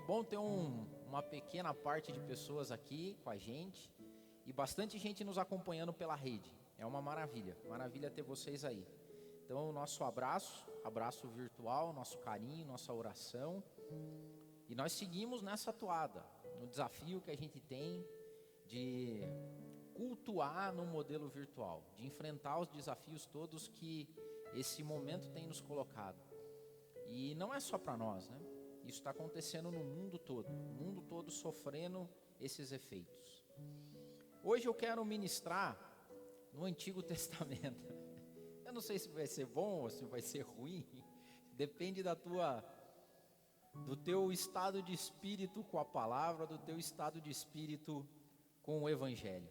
bom ter uma pequena parte de pessoas aqui com a gente e bastante gente nos acompanhando pela rede. É uma maravilha, maravilha ter vocês aí. Então, o nosso abraço virtual, nosso carinho, nossa oração. E nós seguimos nessa toada, no desafio que a gente tem de cultuar no modelo virtual, de enfrentar os desafios todos que esse momento tem nos colocado. E não é só para nós, né? Isso está acontecendo no mundo todo sofrendo esses efeitos. Hoje eu quero ministrar no Antigo Testamento. Eu não sei se vai ser bom ou se vai ser ruim, depende do teu estado de espírito com a palavra, do teu estado de espírito com o Evangelho.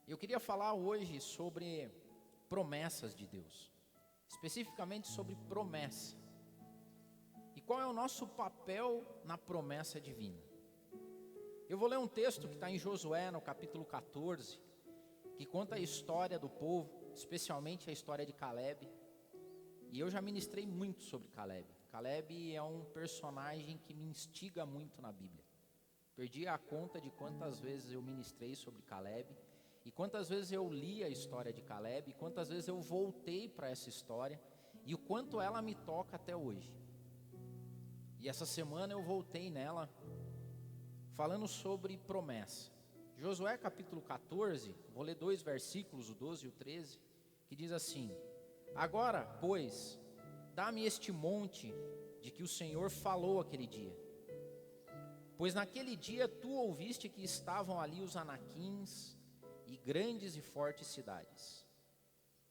Eu queria falar hoje sobre promessas de Deus, especificamente sobre promessa. E qual é o nosso papel na promessa divina? Eu vou ler um texto que está em Josué, no capítulo 14, que conta a história do povo, especialmente a história de Caleb. E eu já ministrei muito sobre Caleb. Caleb é um personagem que me instiga muito na Bíblia. Perdi a conta de quantas vezes eu ministrei sobre Caleb, e quantas vezes eu li a história de Caleb, e quantas vezes eu voltei para essa história, e o quanto ela me toca até hoje. E essa semana eu voltei nela, falando sobre promessa. Josué capítulo 14, vou ler 2 versículos, o 12 e o 13, que diz assim: Agora, pois, dá-me este monte de que o Senhor falou aquele dia. Pois naquele dia tu ouviste que estavam ali os anaquins e grandes e fortes cidades.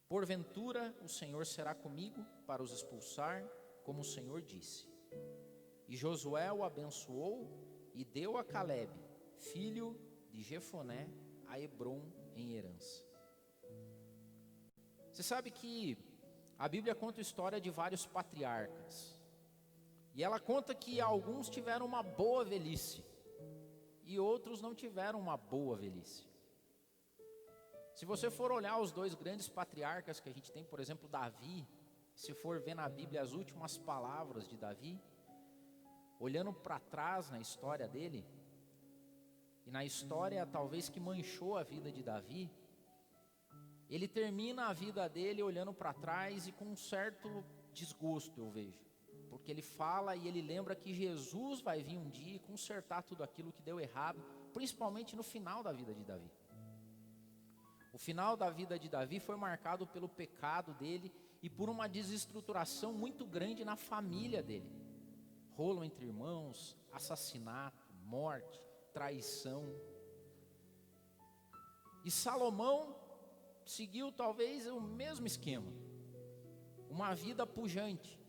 Porventura o Senhor será comigo para os expulsar, como o Senhor disse. E Josué o abençoou e deu a Caleb, filho de Jefoné, a Hebrom em herança. Você sabe que a Bíblia conta a história de vários patriarcas. E ela conta que alguns tiveram uma boa velhice e outros não tiveram uma boa velhice. Se você for olhar os 2 grandes patriarcas que a gente tem, por exemplo, Davi, se for ver na Bíblia as últimas palavras de Davi, olhando para trás na história dele, e na história talvez que manchou a vida de Davi, ele termina a vida dele olhando para trás e com um certo desgosto, eu vejo. Porque ele fala e ele lembra que Jesus vai vir um dia e consertar tudo aquilo que deu errado, principalmente no final da vida de Davi. O final da vida de Davi foi marcado pelo pecado dele e por uma desestruturação muito grande na família dele. Rolo entre irmãos, assassinato, morte, traição. E Salomão seguiu talvez o mesmo esquema. Uma vida pujante,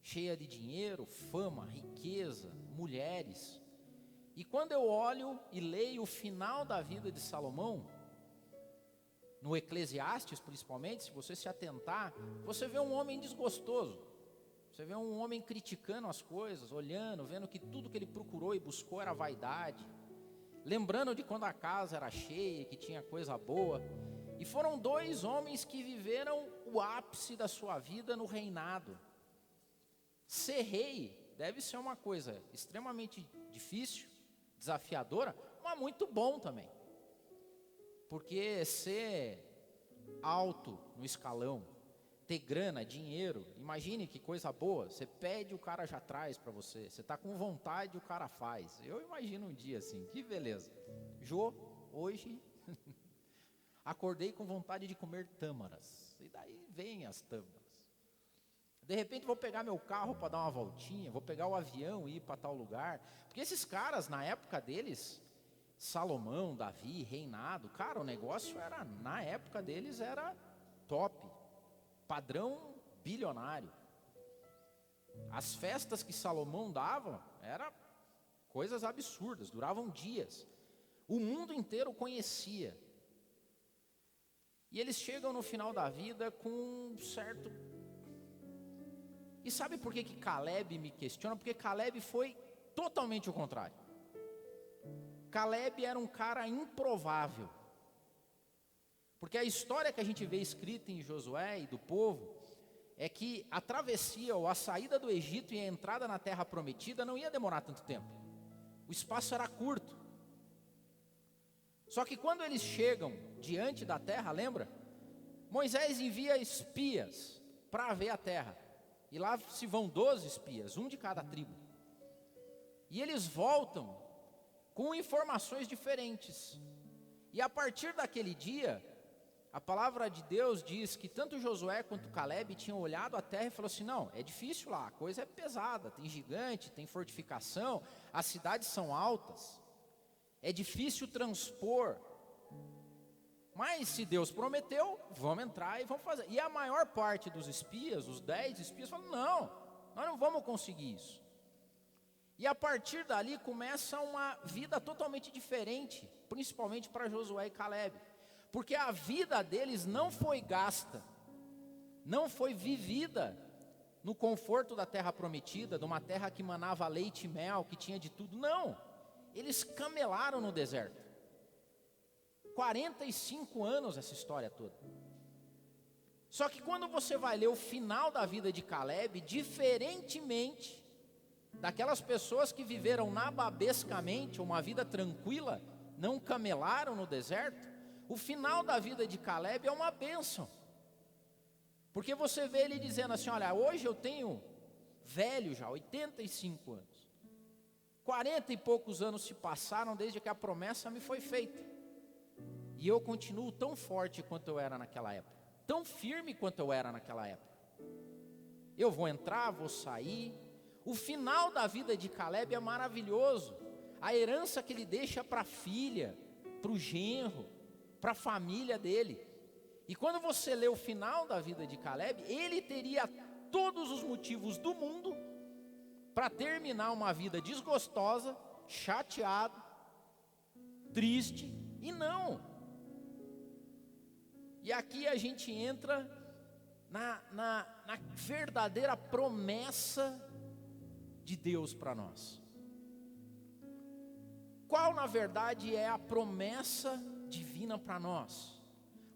cheia de dinheiro, fama, riqueza, mulheres. E quando eu olho e leio o final da vida de Salomão, no Eclesiastes principalmente, se você se atentar, você vê um homem desgostoso. Você vê um homem criticando as coisas, olhando, vendo que tudo que ele procurou e buscou era vaidade. Lembrando de quando a casa era cheia, que tinha coisa boa. E foram 2 homens que viveram o ápice da sua vida no reinado. Ser rei deve ser uma coisa extremamente difícil, desafiadora, mas muito bom também. Porque ser alto no escalão, ter grana, dinheiro, imagine que coisa boa, você pede, o cara já traz para você, você está com vontade, o cara faz. Eu imagino um dia assim, que beleza. Jô, hoje, acordei com vontade de comer tâmaras, e daí vem as tâmaras. De repente vou pegar meu carro para dar uma voltinha, vou pegar o avião e ir para tal lugar, porque esses caras, na época deles, Salomão, Davi, reinado, cara, o negócio era, na época deles, era top, padrão bilionário. As festas que Salomão dava, eram coisas absurdas, duravam dias. O mundo inteiro conhecia. E eles chegam no final da vida com um certo... E sabe por que Caleb me questiona? Porque Caleb foi totalmente o contrário. Caleb era um cara improvável. Porque a história que a gente vê escrita em Josué e do povo é que a travessia ou a saída do Egito e a entrada na terra prometida não ia demorar tanto tempo. O espaço era curto. Só que quando eles chegam diante da terra, lembra? Moisés envia espias para ver a terra. E lá se vão 12 espias, um de cada tribo. E eles voltam com informações diferentes. E a partir daquele dia, a palavra de Deus diz que tanto Josué quanto Caleb tinham olhado a terra e falou assim: não, é difícil lá, a coisa é pesada, tem gigante, tem fortificação, as cidades são altas, é difícil transpor. Mas se Deus prometeu, vamos entrar e vamos fazer. E a maior parte dos espias, os 10 espias, falaram: não, nós não vamos conseguir isso. E a partir dali começa uma vida totalmente diferente, principalmente para Josué e Caleb. Porque a vida deles não foi gasta, não foi vivida no conforto da terra prometida, de uma terra que manava leite e mel, que tinha de tudo. Não, eles camelaram no deserto. 45 anos essa história toda. Só que quando você vai ler o final da vida de Caleb, diferentemente daquelas pessoas que viveram nababescamente, uma vida tranquila, não camelaram no deserto, o final da vida de Caleb é uma bênção. Porque você vê ele dizendo assim: olha, hoje eu tenho velho já, 85 anos. 40 e poucos anos se passaram desde que a promessa me foi feita. E eu continuo tão forte quanto eu era naquela época. Tão firme quanto eu era naquela época. Eu vou entrar, vou sair. O final da vida de Caleb é maravilhoso. A herança que ele deixa para a filha, para o genro, para a família dele. E quando você lê o final da vida de Caleb, ele teria todos os motivos do mundo para terminar uma vida desgostosa, chateado, triste, e não. E aqui a gente entra na verdadeira promessa de Deus para nós. Qual na verdade é a promessa divina para nós?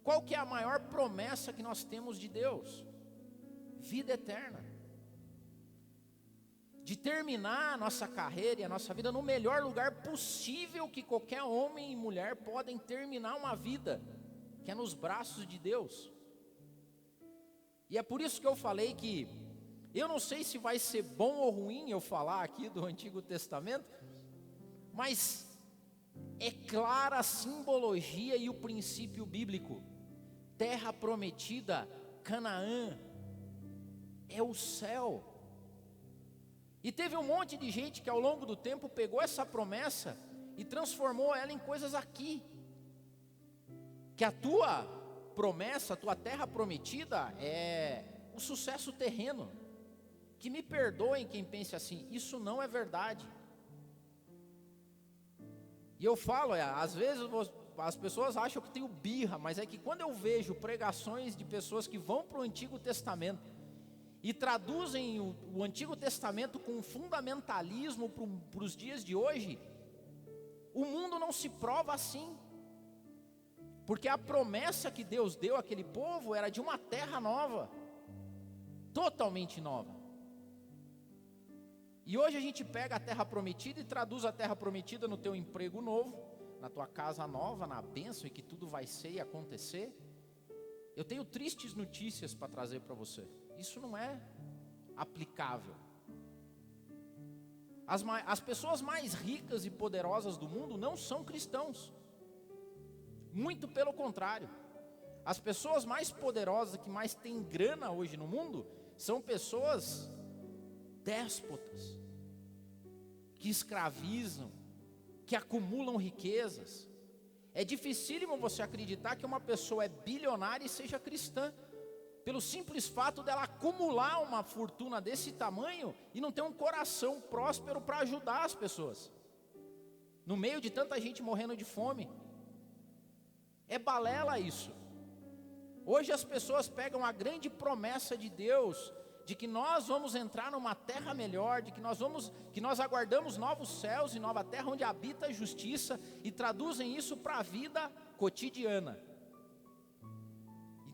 Qual que é a maior promessa que nós temos de Deus? Vida eterna. De terminar a nossa carreira e a nossa vida no melhor lugar possível que qualquer homem e mulher podem terminar uma vida, que é nos braços de Deus. E é por isso que eu falei que eu não sei se vai ser bom ou ruim eu falar aqui do Antigo Testamento, mas é clara a simbologia e o princípio bíblico. Terra prometida, Canaã, é o céu. E teve um monte de gente que ao longo do tempo pegou essa promessa e transformou ela em coisas aqui. Que a tua promessa, a tua terra prometida é o sucesso terreno. Que me perdoem quem pense assim, isso não é verdade. E eu falo, às vezes as pessoas acham que tenho birra, mas é que quando eu vejo pregações de pessoas que vão para o Antigo Testamento e traduzem o Antigo Testamento com fundamentalismo para os dias de hoje, o mundo não se prova assim. Porque a promessa que Deus deu àquele povo era de uma terra nova, totalmente nova. E hoje a gente pega a terra prometida e traduz a terra prometida no teu emprego novo, na tua casa nova, na bênção e que tudo vai ser e acontecer. Eu tenho tristes notícias para trazer para você. Isso não é aplicável. As pessoas mais ricas e poderosas do mundo não são cristãos. Muito pelo contrário. As pessoas mais poderosas, que mais têm grana hoje no mundo, são pessoas déspotas, que escravizam, que acumulam riquezas. É dificílimo você acreditar que uma pessoa é bilionária e seja cristã, pelo simples fato dela acumular uma fortuna desse tamanho e não ter um coração próspero para ajudar as pessoas, no meio de tanta gente morrendo de fome. É balela isso. Hoje as pessoas pegam a grande promessa de Deus, de que nós vamos entrar numa terra melhor, de que nós aguardamos novos céus e nova terra onde habita a justiça, e traduzem isso para a vida cotidiana.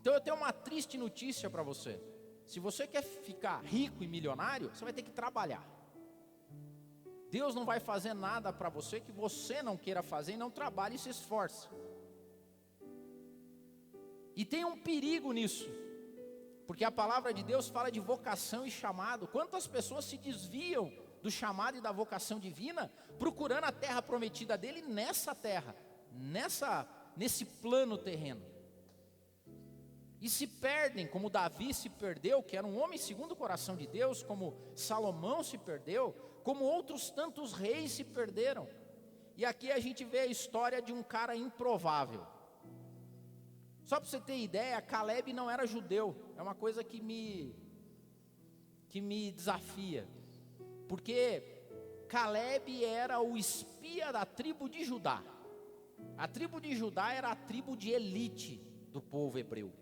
Então eu tenho uma triste notícia para você. Se você quer ficar rico e milionário, você vai ter que trabalhar. Deus não vai fazer nada para você que você não queira fazer e não trabalhe e se esforce. E tem um perigo nisso, porque a palavra de Deus fala de vocação e chamado. Quantas pessoas se desviam do chamado e da vocação divina, procurando a terra prometida dele nessa terra, nesse plano terreno. E se perdem, como Davi se perdeu, que era um homem segundo o coração de Deus, como Salomão se perdeu, como outros tantos reis se perderam. E aqui a gente vê a história de um cara improvável. Só para você ter ideia, Caleb não era judeu. É uma coisa que me desafia. Porque Caleb era o espia da tribo de Judá. A tribo de Judá era a tribo de elite do povo hebreu.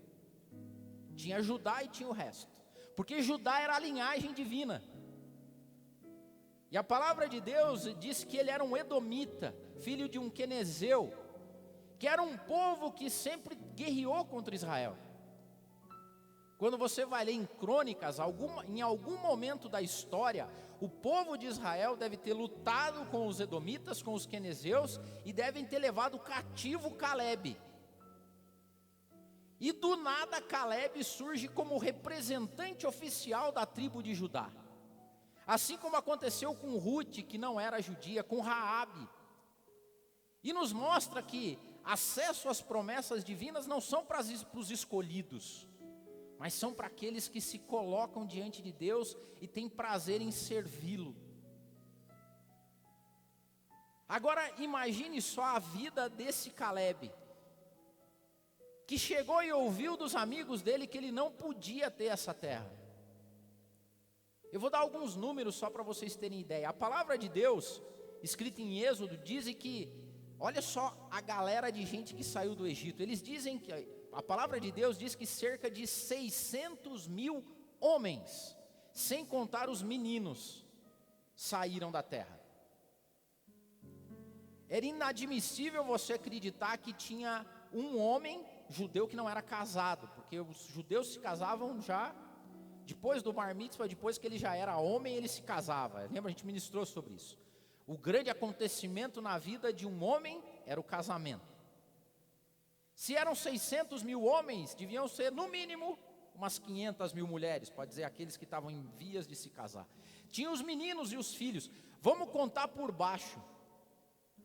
Tinha Judá e tinha o resto. Porque Judá era a linhagem divina. E a palavra de Deus diz que ele era um edomita, filho de um quenezeu, que era um povo que sempre guerreou contra Israel. Quando você vai ler em Crônicas, em algum momento da história, o povo de Israel deve ter lutado com os edomitas, com os quenezeus, e devem ter levado cativo Caleb. E do nada Caleb surge como representante oficial da tribo de Judá. Assim como aconteceu com Ruth, que não era judia, com Raabe. E nos mostra que acesso às promessas divinas não são para os escolhidos, mas são para aqueles que se colocam diante de Deus e têm prazer em servi-lo. Agora imagine só a vida desse Caleb, que chegou e ouviu dos amigos dele que ele não podia ter essa terra. Eu vou dar alguns números só para vocês terem ideia. A palavra de Deus, escrita em Êxodo, diz que, olha só a galera de gente que saiu do Egito. Eles dizem que, a palavra de Deus diz que cerca de 600 mil homens, sem contar os meninos, saíram da terra. Era inadmissível você acreditar que tinha um homem judeu que não era casado, porque os judeus se casavam já depois do Bar Mitzvah, depois que ele já era homem, ele se casava. Lembra, a gente ministrou sobre isso. O grande acontecimento na vida de um homem era o casamento. Se eram 600 mil homens, deviam ser no mínimo umas 500 mil mulheres, pode dizer aqueles que estavam em vias de se casar. Tinha os meninos e os filhos. Vamos contar por baixo.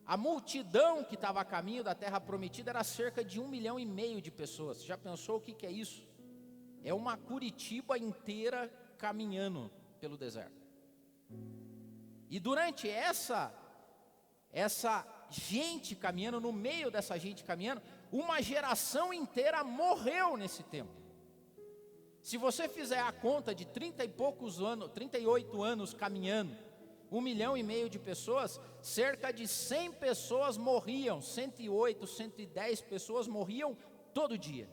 A multidão que estava a caminho da terra prometida era cerca de 1,5 milhão de pessoas. Você já pensou o que é isso? É uma Curitiba inteira caminhando pelo deserto. E durante essa gente caminhando, no meio dessa gente caminhando, uma geração inteira morreu nesse tempo. Se você fizer a conta de 38 anos caminhando, 1,5 milhão de pessoas, cerca de 100 pessoas morriam, 108, 110 pessoas morriam todo dia.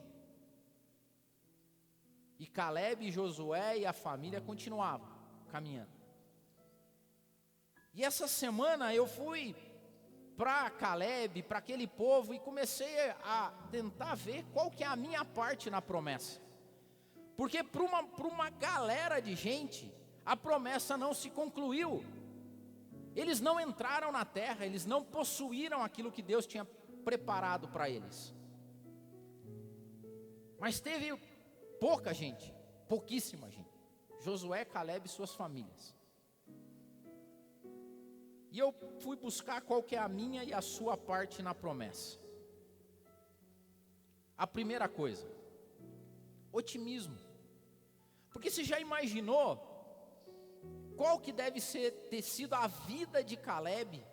E Caleb, Josué e a família continuavam caminhando. E essa semana eu fui para Caleb, para aquele povo, e comecei a tentar ver qual que é a minha parte na promessa. Porque para uma galera de gente, a promessa não se concluiu. Eles não entraram na terra, eles não possuíram aquilo que Deus tinha preparado para eles. Mas teve pouca gente, pouquíssima gente. Josué, Caleb e suas famílias. E eu fui buscar qual que é a minha e a sua parte na promessa. A primeira coisa, otimismo. Porque você já imaginou qual que deve ter sido a vida de Caleb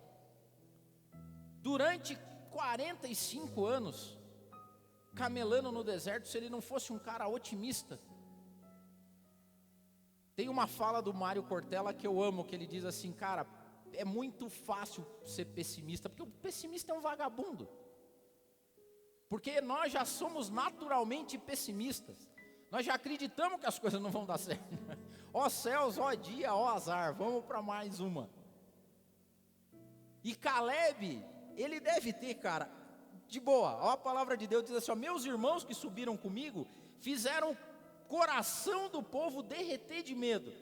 durante 45 anos, camelando no deserto, se ele não fosse um cara otimista? Tem uma fala do Mário Cortella que eu amo, que ele diz assim: cara, é muito fácil ser pessimista, porque o pessimista é um vagabundo. Porque nós já somos naturalmente pessimistas. Nós já acreditamos que as coisas não vão dar certo. Ó céus, ó dia, ó azar, vamos para mais uma. E Caleb, ele deve ter, cara, de boa. Ó, a palavra de Deus diz assim: ó, meus irmãos que subiram comigo fizeram coração do povo derreter de medo.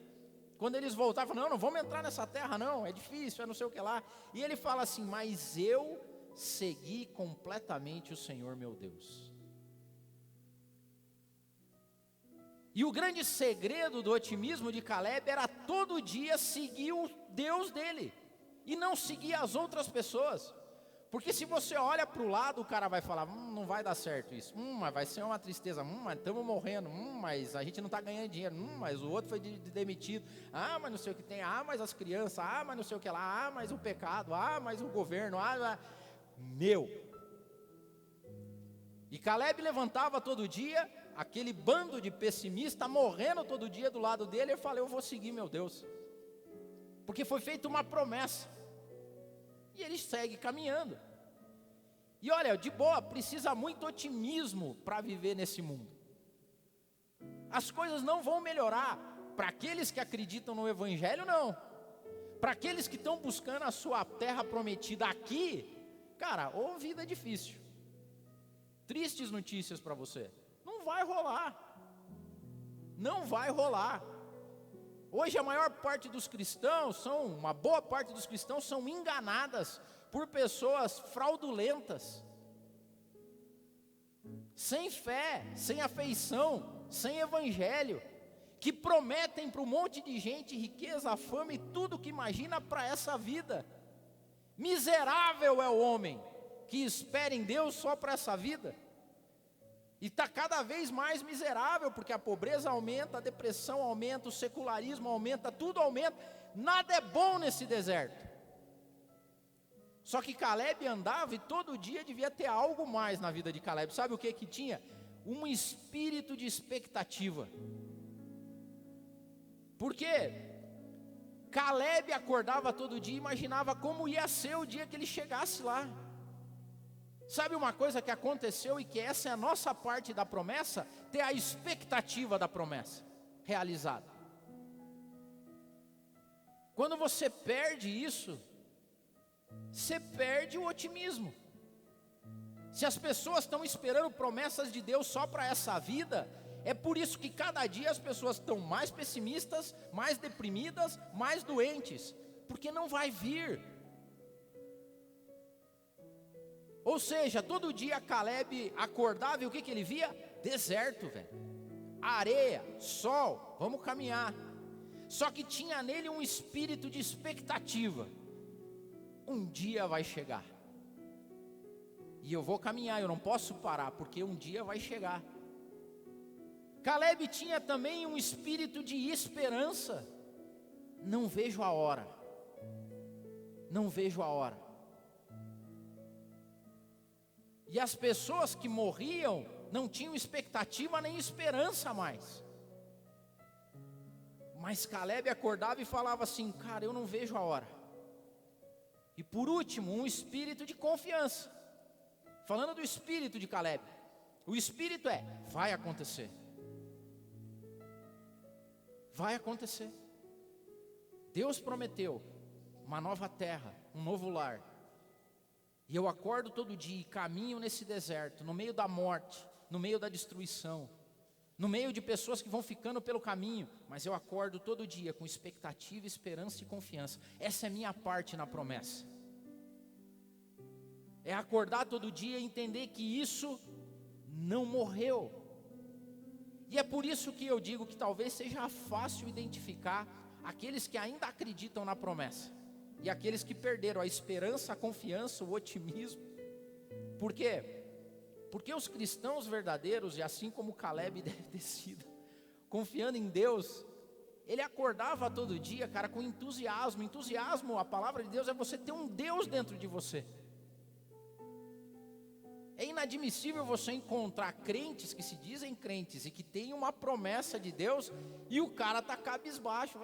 Quando eles voltaram, falaram, não vamos entrar nessa terra não, é difícil, é não sei o que lá. E ele fala assim, mas eu segui completamente o Senhor meu Deus. E o grande segredo do otimismo de Caleb era todo dia seguir o Deus dele, e não seguir as outras pessoas. Porque se você olha para o lado, o cara vai falar, não vai dar certo isso, mas vai ser uma tristeza, mas estamos morrendo, mas a gente não está ganhando dinheiro, mas o outro foi demitido, mas não sei o que tem, mas as crianças, mas não sei o que lá, mas o pecado, mas o governo, meu. E Caleb levantava todo dia, aquele bando de pessimista morrendo todo dia do lado dele, eu falei, eu vou seguir meu Deus, porque foi feita uma promessa. E ele segue caminhando. E olha, de boa, precisa muito otimismo para viver nesse mundo. As coisas não vão melhorar para aqueles que acreditam no Evangelho, não. Para aqueles que estão buscando a sua terra prometida aqui, cara, ou vida difícil. Tristes notícias para você. Não vai rolar. Não vai rolar. Hoje a maior parte dos cristãos, uma boa parte dos cristãos são enganadas por pessoas fraudulentas, sem fé, sem afeição, sem evangelho, que prometem para um monte de gente riqueza, fama e tudo que imagina para essa vida. Miserável é o homem que espera em Deus só para essa vida. E está cada vez mais miserável, porque a pobreza aumenta, a depressão aumenta, o secularismo aumenta, tudo aumenta. Nada é bom nesse deserto. Só que Caleb andava e todo dia devia ter algo mais na vida de Caleb. Sabe o que que tinha? Um espírito de expectativa. Porque Caleb acordava todo dia e imaginava como ia ser o dia que ele chegasse lá. Sabe uma coisa que aconteceu e que essa é a nossa parte da promessa? Ter a expectativa da promessa realizada. Quando você perde isso, você perde o otimismo. Se as pessoas estão esperando promessas de Deus só para essa vida, é por isso que cada dia as pessoas estão mais pessimistas, mais deprimidas, mais doentes, porque não vai vir. Ou seja, todo dia Caleb acordava e o que ele via? Deserto, velho. Areia, sol, vamos caminhar. Só que tinha nele um espírito de expectativa. Um dia vai chegar. E eu vou caminhar, eu não posso parar, porque um dia vai chegar. Caleb tinha também um espírito de esperança. Não vejo a hora. Não vejo a hora. E as pessoas que morriam não tinham expectativa nem esperança mais. Mas Caleb acordava e falava assim, cara, eu não vejo a hora. E por último, um espírito de confiança. Falando do espírito de Caleb. O espírito vai acontecer. Vai acontecer. Deus prometeu uma nova terra, um novo lar. E eu acordo todo dia e caminho nesse deserto, no meio da morte, no meio da destruição, no meio de pessoas que vão ficando pelo caminho, mas eu acordo todo dia com expectativa, esperança e confiança. Essa é minha parte na promessa. É acordar todo dia e entender que isso não morreu. E é por isso que eu digo que talvez seja fácil identificar aqueles que ainda acreditam na promessa. E aqueles que perderam a esperança, a confiança, o otimismo. Por quê? Porque os cristãos verdadeiros, e assim como Caleb deve ter sido, confiando em Deus, ele acordava todo dia, cara, com entusiasmo. Entusiasmo, a palavra de Deus é você ter um Deus dentro de você. É inadmissível você encontrar crentes que se dizem crentes e que têm uma promessa de Deus e o cara está cabisbaixo,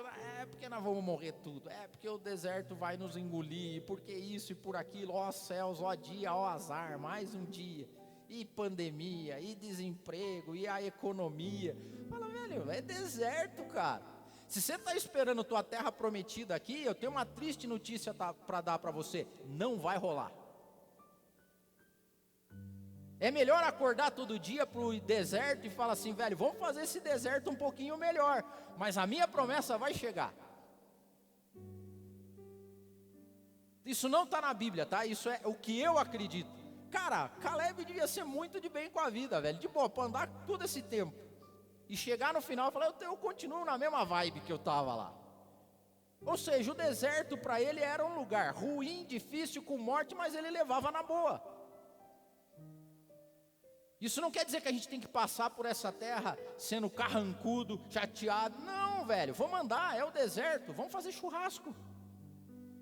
porque nós vamos morrer tudo, porque o deserto vai nos engolir, porque isso e por aquilo, ó céus, ó dia, ó azar, mais um dia, e pandemia, e desemprego, e a economia. Fala, velho, é deserto, cara. Se você está esperando tua terra prometida aqui, eu tenho uma triste notícia para dar para você, não vai rolar. É melhor acordar todo dia para o deserto e falar assim, velho, vamos fazer esse deserto um pouquinho melhor, mas a minha promessa vai chegar. Isso não está na Bíblia, tá? Isso é o que eu acredito. Cara, Caleb devia ser muito de bem com a vida, velho, de boa, para andar todo esse tempo. E chegar no final e falar, eu continuo na mesma vibe que eu estava lá. Ou seja, o deserto para ele era um lugar ruim, difícil, com morte, mas ele levava na boa. Isso não quer dizer que a gente tem que passar por essa terra sendo carrancudo, chateado. Não, velho, vamos andar, é o deserto, vamos fazer churrasco.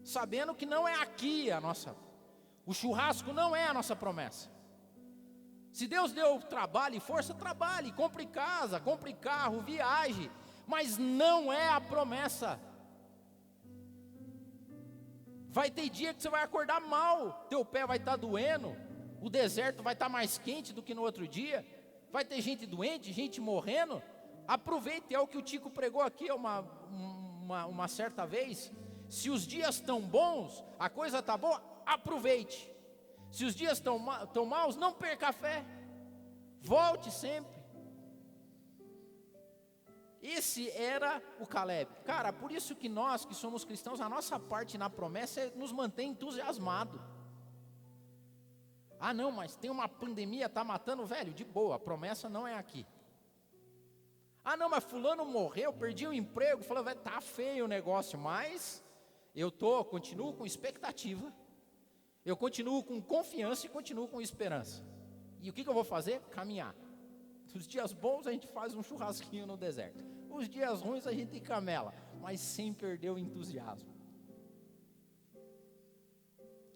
Sabendo que não é aqui o churrasco não é a nossa promessa. Se Deus deu trabalho e força, trabalhe, compre casa, compre carro, viaje, mas não é a promessa. Vai ter dia que você vai acordar mal, teu pé vai estar doendo, o deserto vai estar mais quente do que no outro dia, vai ter gente doente, gente morrendo. Aproveite, é o que o Tico pregou aqui uma certa vez. Se os dias estão bons, a coisa está boa, aproveite. Se os dias estão maus, não perca a fé, volte sempre. Esse era o Caleb. Cara, por isso que nós que somos cristãos, a nossa parte na promessa é nos manter entusiasmado. Ah não, mas tem uma pandemia, está matando, velho, de boa, a promessa não é aqui. Ah não, mas fulano morreu, perdi o emprego, falou, velho, tá feio o negócio, mas eu continuo com expectativa, eu continuo com confiança e continuo com esperança. E o que eu vou fazer? Caminhar. Os dias bons a gente faz um churrasquinho no deserto, os dias ruins a gente camela, mas sem perder o entusiasmo.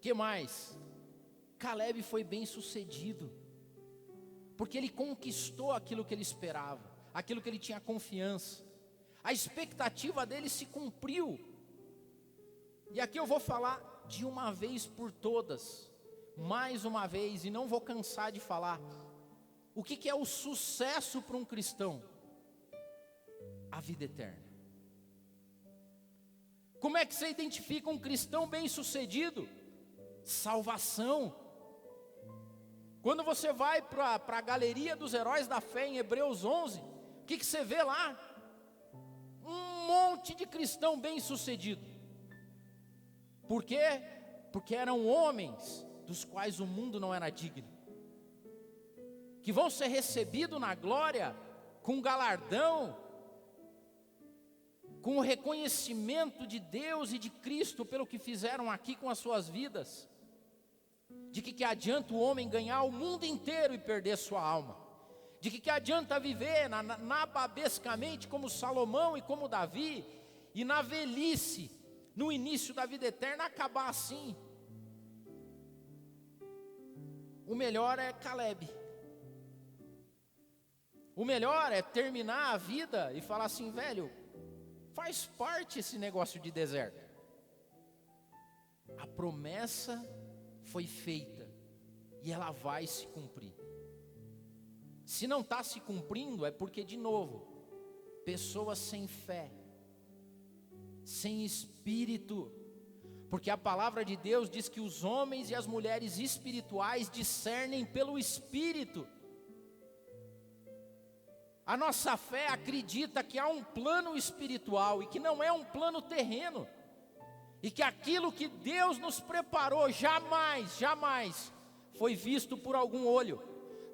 Que mais? Caleb foi bem sucedido, porque ele conquistou aquilo que ele esperava, aquilo que ele tinha confiança, a expectativa dele se cumpriu. E aqui eu vou falar de uma vez por todas, mais uma vez, e não vou cansar de falar. O que é o sucesso para um cristão? A vida eterna. Como é que você identifica um cristão bem sucedido? Salvação. Quando você vai para a galeria dos heróis da fé em Hebreus 11, o que você vê lá? Um monte de cristão bem sucedido. Por quê? Porque eram homens dos quais o mundo não era digno, que vão ser recebidos na glória com galardão, com o reconhecimento de Deus e de Cristo pelo que fizeram aqui com as suas vidas. De que adianta o homem ganhar o mundo inteiro e perder sua alma? De que adianta viver nababescamente como Salomão e como Davi, e na velhice, no início da vida eterna, acabar assim? O melhor é Caleb. O melhor é terminar a vida e falar assim, velho, faz parte esse negócio de deserto. A promessa foi feita e ela vai se cumprir. Se não está se cumprindo, é porque, de novo, pessoas sem fé, sem espírito, porque a palavra de Deus diz que os homens e as mulheres espirituais discernem pelo espírito. A nossa fé acredita que há um plano espiritual e que não é um plano terreno, e que aquilo que Deus nos preparou jamais foi visto por algum olho,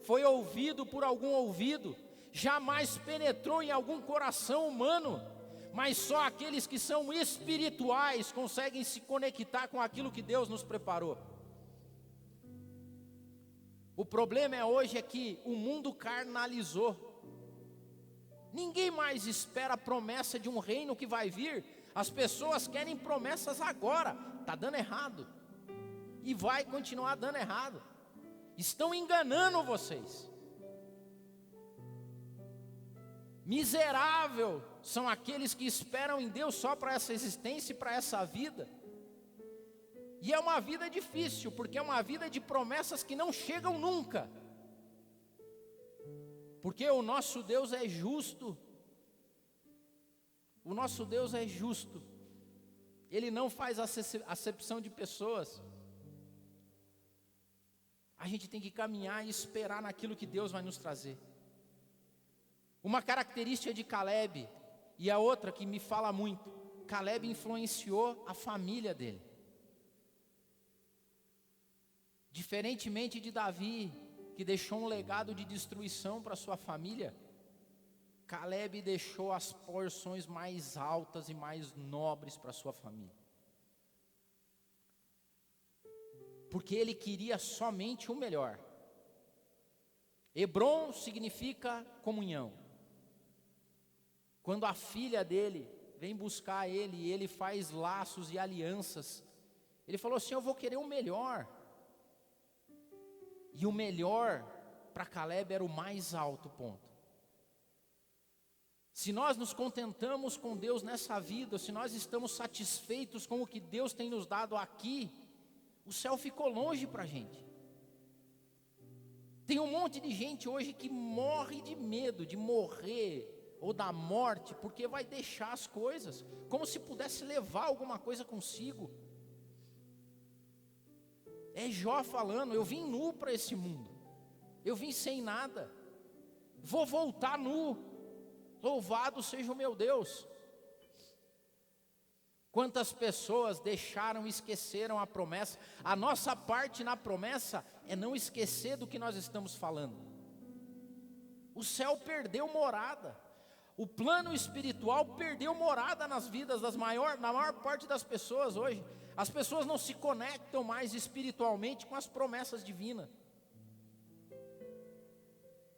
foi ouvido por algum ouvido, jamais penetrou em algum coração humano, mas só aqueles que são espirituais conseguem se conectar com aquilo que Deus nos preparou. O problema hoje é que o mundo carnalizou. Ninguém mais espera a promessa de um reino que vai vir. As pessoas querem promessas agora. Está dando errado, e vai continuar dando errado. Estão enganando vocês. Miserável são aqueles que esperam em Deus só para essa existência e para essa vida. E é uma vida difícil, porque é uma vida de promessas que não chegam nunca. Porque o nosso Deus é justo. O nosso Deus é justo. Ele não faz acepção de pessoas. A gente tem que caminhar e esperar naquilo que Deus vai nos trazer. Uma característica de Caleb, e a outra que me fala muito, Caleb influenciou a família dele. Diferentemente de Davi, que deixou um legado de destruição para sua família, Caleb deixou as porções mais altas e mais nobres para sua família. Porque ele queria somente o melhor. Hebron significa comunhão. Quando a filha dele vem buscar ele e ele faz laços e alianças, ele falou assim: eu vou querer o melhor. E o melhor para Caleb era o mais alto ponto. Se nós nos contentamos com Deus nessa vida, se nós estamos satisfeitos com o que Deus tem nos dado aqui, o céu ficou longe para a gente. Tem um monte de gente hoje que morre de medo de morrer ou da morte, porque vai deixar as coisas, como se pudesse levar alguma coisa consigo. É Jó falando: eu vim nu para esse mundo, eu vim sem nada, vou voltar nu, louvado seja o meu Deus. Quantas pessoas deixaram e esqueceram a promessa? A nossa parte na promessa é não esquecer do que nós estamos falando. O céu perdeu morada. O plano espiritual perdeu morada nas vidas na maior parte das pessoas hoje. As pessoas não se conectam mais espiritualmente com as promessas divinas.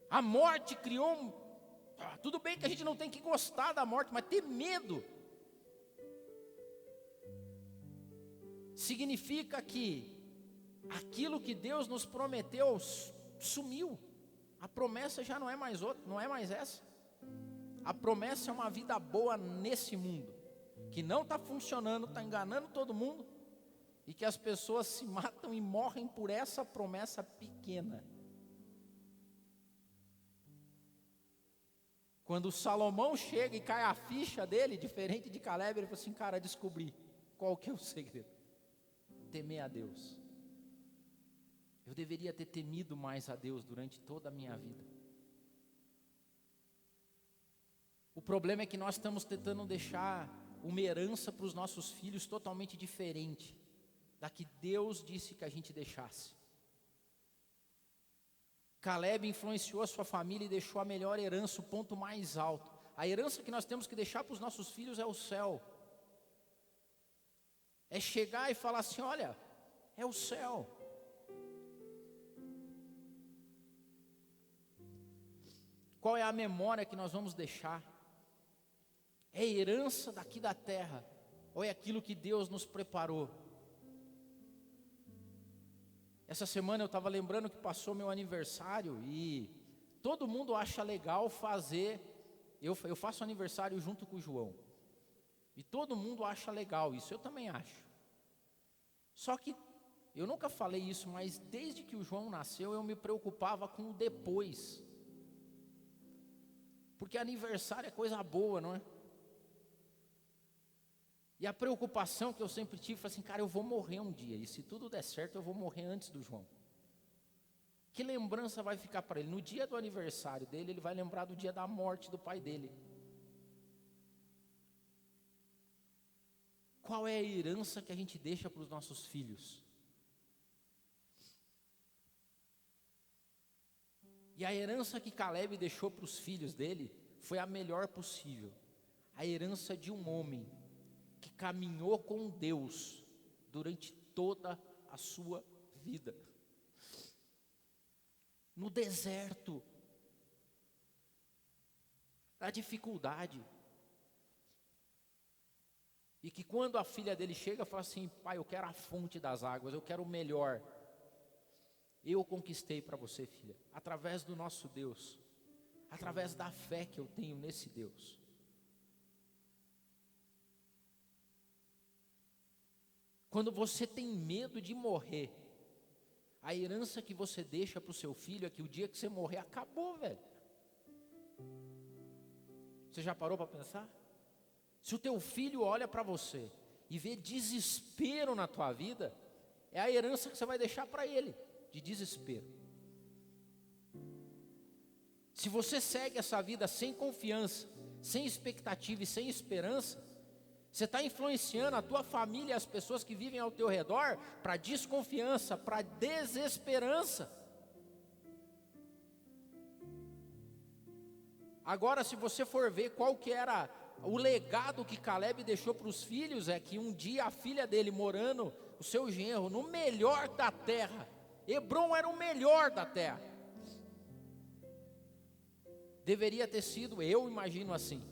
A morte criou tudo bem que a gente não tem que gostar da morte, mas ter medo significa que aquilo que Deus nos prometeu sumiu. A promessa já não é mais outra, não é mais essa. A promessa é uma vida boa nesse mundo, que não está funcionando, está enganando todo mundo, e que as pessoas se matam e morrem por essa promessa pequena. Quando Salomão chega e cai a ficha dele, diferente de Caleb, ele falou assim: cara, descobri qual que é o segredo. Temer a Deus. Eu deveria ter temido mais a Deus durante toda a minha vida. O problema é que nós estamos tentando deixar uma herança para os nossos filhos totalmente diferente da que Deus disse que a gente deixasse. Caleb influenciou a sua família e deixou a melhor herança, o ponto mais alto. A herança que nós temos que deixar para os nossos filhos é o céu. É chegar e falar assim: olha, é o céu. Qual é a memória que nós vamos deixar? É herança daqui da terra, ou é aquilo que Deus nos preparou? Essa semana eu estava lembrando que passou meu aniversário e todo mundo acha legal fazer. Eu faço aniversário junto com o João. E todo mundo acha legal isso, eu também acho. Só que eu nunca falei isso, mas desde que o João nasceu eu me preocupava com o depois. Porque aniversário é coisa boa, não é? E a preocupação que eu sempre tive foi assim: cara, eu vou morrer um dia, e se tudo der certo eu vou morrer antes do João. Que lembrança vai ficar para ele? No dia do aniversário dele, ele vai lembrar do dia da morte do pai dele. Qual é a herança que a gente deixa para os nossos filhos? E a herança que Caleb deixou para os filhos dele foi a melhor possível. A herança de um homem que caminhou com Deus durante toda a sua vida. No deserto, na dificuldade. E que quando a filha dele chega, fala assim: pai, eu quero a fonte das águas, eu quero o melhor. Eu conquistei para você, filha, através do nosso Deus, através da fé que eu tenho nesse Deus. Quando você tem medo de morrer, a herança que você deixa para o seu filho é que o dia que você morrer, acabou, velho. Você já parou para pensar? Se o teu filho olha para você e vê desespero na tua vida, é a herança que você vai deixar para ele. de desespero. Se você segue essa vida sem confiança, sem expectativa e sem esperança, você está influenciando a tua família e as pessoas que vivem ao teu redor para desconfiança, para desesperança. Agora, se você for ver qual que era o legado que Caleb deixou para os filhos, é que um dia a filha dele morando, o seu genro, no melhor da terra, Hebrom era o melhor da terra. Deveria ter sido, eu imagino assim,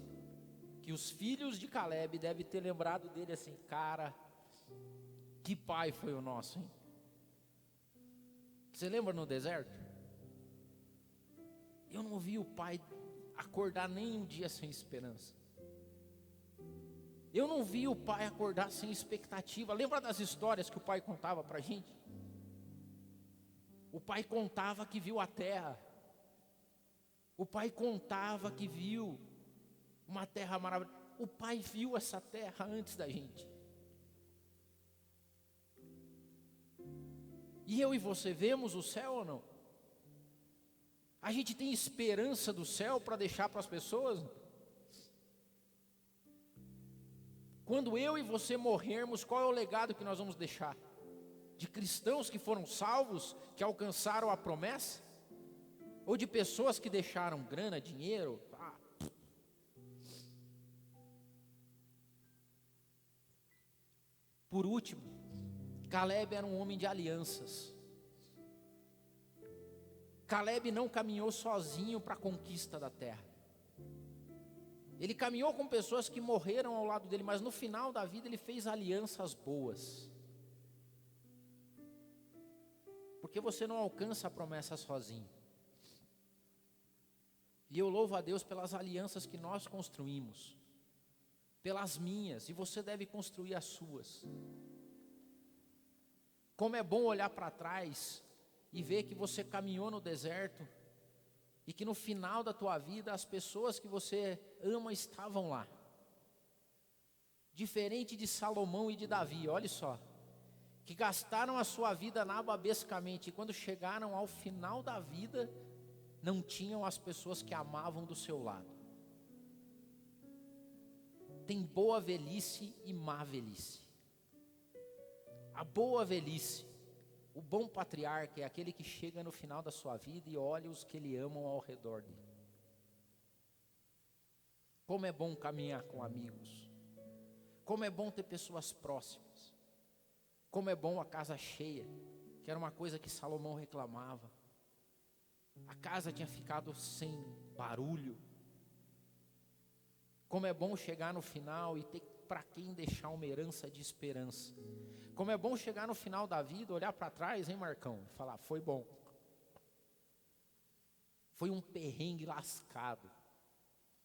que os filhos de Caleb devem ter lembrado dele assim, cara, que pai foi o nosso, hein? Você lembra no deserto? Eu não vi o pai acordar nem um dia sem esperança. Eu não vi o pai acordar sem expectativa. Lembra das histórias que o pai contava para a gente? O pai contava que viu a terra. O pai contava que viu uma terra maravilhosa. O pai viu essa terra antes da gente. E eu e você vemos o céu ou não? A gente tem esperança do céu para deixar para as pessoas? Quando eu e você morrermos, qual é o legado que nós vamos deixar? De cristãos que foram salvos, que alcançaram a promessa? Ou de pessoas que deixaram grana, dinheiro? Por último, Caleb era um homem de alianças. Caleb não caminhou sozinho para a conquista da terra. Ele caminhou com pessoas que morreram ao lado dele, mas no final da vida ele fez alianças boas. Porque você não alcança a promessa sozinho. E eu louvo a Deus pelas alianças que nós construímos, pelas minhas, e você deve construir as suas. Como é bom olhar para trás e ver que você caminhou no deserto, e que no final da tua vida as pessoas que você ama estavam lá. Diferente de Salomão e de Davi, olha só, que gastaram a sua vida nababescamente, e quando chegaram ao final da vida, não tinham as pessoas que amavam do seu lado. Tem boa velhice e má velhice. A boa velhice, o bom patriarca é aquele que chega no final da sua vida e olha os que ele amam ao redor dele. Como é bom caminhar com amigos. Como é bom ter pessoas próximas. Como é bom a casa cheia, que era uma coisa que Salomão reclamava. A casa tinha ficado sem barulho. Como é bom chegar no final e ter para quem deixar uma herança de esperança. Como é bom chegar no final da vida, olhar para trás, hein, Marcão, e falar, foi bom. Foi um perrengue lascado.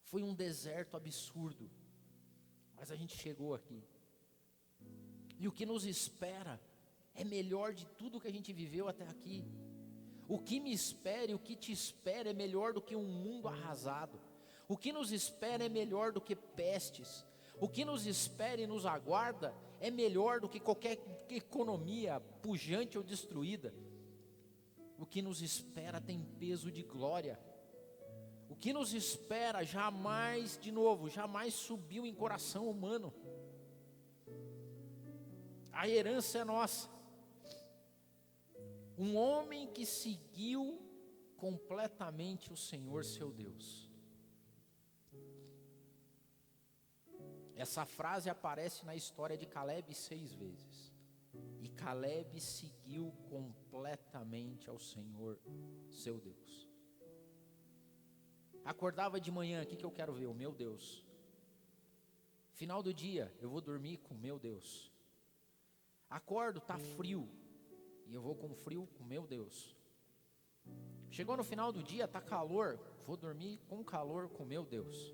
Foi um deserto absurdo. Mas a gente chegou aqui. E o que nos espera é melhor de tudo que a gente viveu até aqui. O que me espera e o que te espera é melhor do que um mundo arrasado. O que nos espera é melhor do que pestes. O que nos espera e nos aguarda é melhor do que qualquer economia pujante ou destruída. O que nos espera tem peso de glória. O que nos espera jamais, de novo, jamais subiu em coração humano. A herança é nossa. Um homem que seguiu completamente o Senhor seu Deus. Essa frase aparece na história de Caleb 6 vezes. E Caleb seguiu completamente ao Senhor seu Deus. Acordava de manhã, o que eu quero ver? O meu Deus. Final do dia, eu vou dormir com o meu Deus. Acordo, está frio, e eu vou com frio com o meu Deus. Chegou no final do dia, está calor, vou dormir com calor com o meu Deus.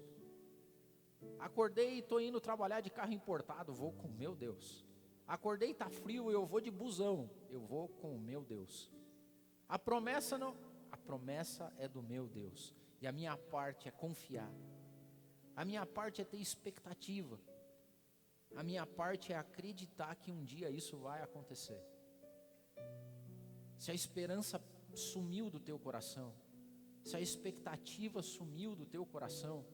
Acordei e estou indo trabalhar de carro importado, vou com o meu Deus. Acordei e está frio, eu vou de busão, eu vou com o meu Deus. A promessa não, a promessa é do meu Deus. E a minha parte é confiar. A minha parte é ter expectativa. A minha parte é acreditar que um dia isso vai acontecer. se a esperança sumiu do teu coração, se a expectativa sumiu do teu coração,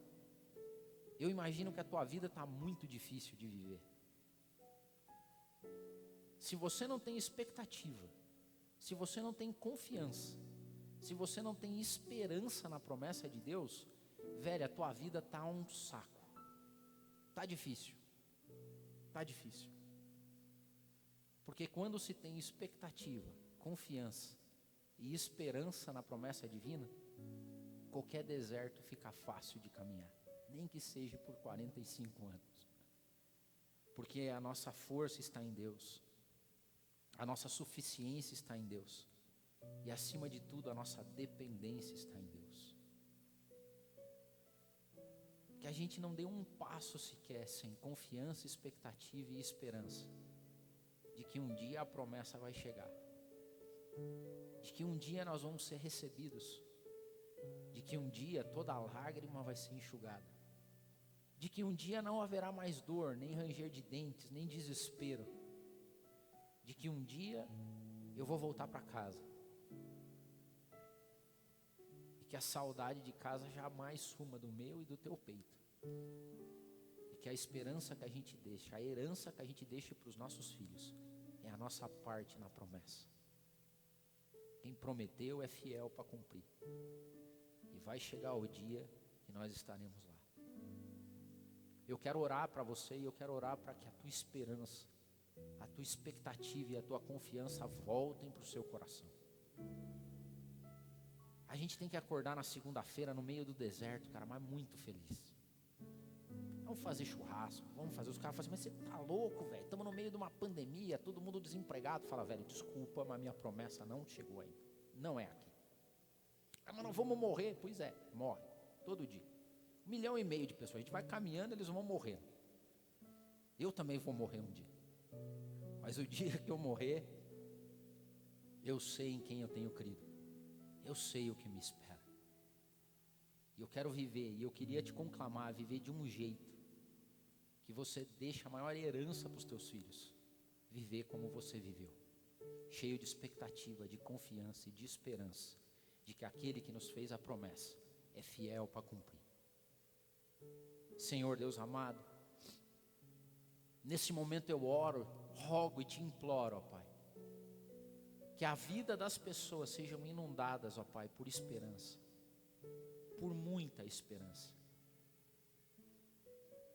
eu imagino que a tua vida está muito difícil de viver. Se você não tem expectativa, se você não tem confiança, se você não tem esperança na promessa de Deus, velho, a tua vida está um saco. Está difícil. Está difícil. Porque quando se tem expectativa, confiança e esperança na promessa divina, qualquer deserto fica fácil de caminhar, nem que seja por 45 anos. Porque a nossa força está em Deus, a nossa suficiência está em Deus, e acima de tudo a nossa dependência está em Deus. Que a gente não dê um passo sequer sem confiança, expectativa e esperança de que um dia a promessa vai chegar, de que um dia nós vamos ser recebidos, de que um dia toda lágrima vai ser enxugada, de que um dia não haverá mais dor, nem ranger de dentes, nem desespero, de que um dia eu vou voltar para casa, e que a saudade de casa jamais suma do meu e do teu peito, e que a esperança que a gente deixa, a herança que a gente deixa para os nossos filhos, é a nossa parte na promessa. Quem prometeu é fiel para cumprir, e vai chegar o dia que nós estaremos lá. Eu quero orar para você, e eu quero orar para que a tua esperança, a tua expectativa e a tua confiança voltem para o seu coração. A gente tem que acordar na segunda-feira no meio do deserto, cara, mas muito feliz. Vamos fazer churrasco, vamos fazer. Os caras falam assim, mas você tá louco, velho? Estamos no meio de uma pandemia, todo mundo desempregado. Fala, velho, desculpa, mas minha promessa não chegou ainda. Não é aqui. Ah, mas não vamos morrer? Pois é, morre, todo dia. 1,5 milhão de pessoas, a gente vai caminhando, eles vão morrer. Eu também vou morrer um dia. Mas o dia que eu morrer, eu sei em quem eu tenho crido. Eu sei o que me espera. E eu quero viver, e eu queria te conclamar a viver de um jeito que você deixe a maior herança para os teus filhos. Viver como você viveu. Cheio de expectativa, de confiança e de esperança, de que aquele que nos fez a promessa é fiel para cumprir. Senhor Deus amado, nesse momento eu oro, rogo e te imploro, ó Pai, que a vida das pessoas sejam inundadas, ó Pai, por esperança, por muita esperança,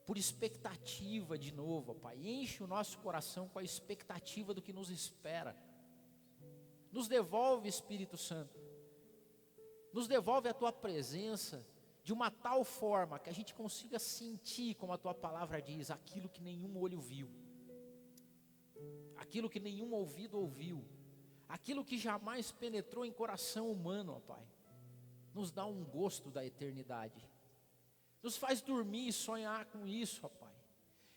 por expectativa de novo, ó Pai. Enche o nosso coração com a expectativa do que nos espera. Nos devolve, Espírito Santo, nos devolve a Tua presença de uma tal forma que a gente consiga sentir, como a Tua palavra diz, aquilo que nenhum olho viu, aquilo que nenhum ouvido ouviu, aquilo que jamais penetrou em coração humano, ó Pai. Nos dá um gosto da eternidade, nos faz dormir e sonhar com isso, ó Pai.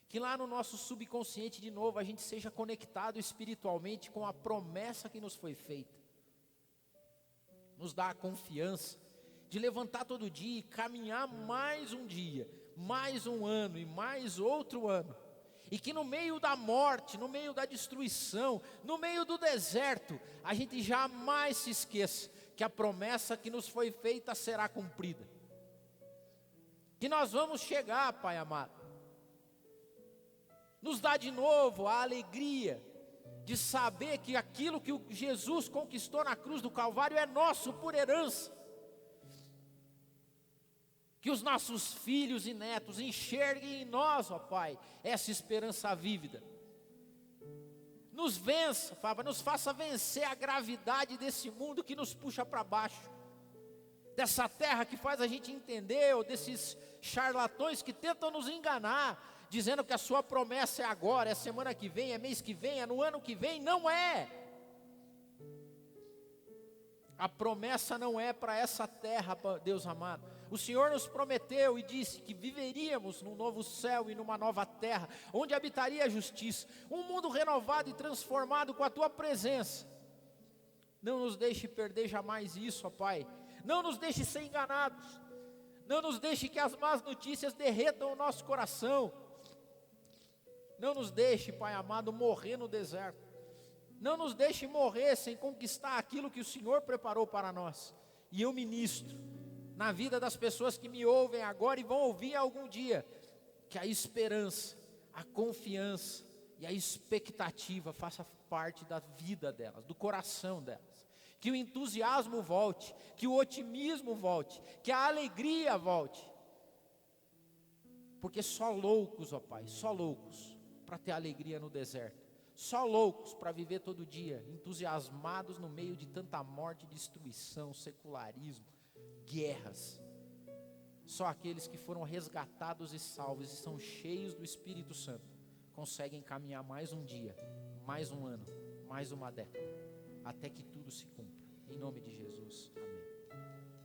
Que lá no nosso subconsciente de novo a gente seja conectado espiritualmente com a promessa que nos foi feita. Nos dá a confiança de levantar todo dia e caminhar mais um dia, mais um ano e mais outro ano. E que no meio da morte, no meio da destruição, no meio do deserto, a gente jamais se esqueça que a promessa que nos foi feita será cumprida. Que nós vamos chegar, Pai amado. Nos dá de novo a alegria de saber que aquilo que Jesus conquistou na cruz do Calvário é nosso por herança. Que os nossos filhos e netos enxerguem em nós, ó Pai, essa esperança vívida. Nos vença, Pai, nos faça vencer a gravidade desse mundo que nos puxa para baixo. Dessa terra que faz a gente entender, ou desses charlatões que tentam nos enganar, dizendo que a sua promessa é agora, é semana que vem, é mês que vem, é no ano que vem. Não é. A promessa não é para essa terra, Deus amado. O Senhor nos prometeu e disse que viveríamos num novo céu e numa nova terra, onde habitaria a justiça, um mundo renovado e transformado com a Tua presença. Não nos deixe perder jamais isso, ó Pai. Não nos deixe ser enganados. Não nos deixe que as más notícias derretam o nosso coração. Não nos deixe, Pai amado, morrer no deserto. Não nos deixe morrer sem conquistar aquilo que o Senhor preparou para nós. E eu ministro na vida das pessoas que me ouvem agora e vão ouvir algum dia, que a esperança, a confiança e a expectativa faça parte da vida delas, do coração delas. Que o entusiasmo volte, que o otimismo volte, que a alegria volte. Porque só loucos, ó Pai, só loucos para ter alegria no deserto. Só loucos para viver todo dia, entusiasmados no meio de tanta morte, destruição, secularismo, guerras. Só aqueles que foram resgatados e salvos e são cheios do Espírito Santo conseguem caminhar mais um dia, mais um ano, mais uma década, até que tudo se cumpra. Em nome de Jesus, amém.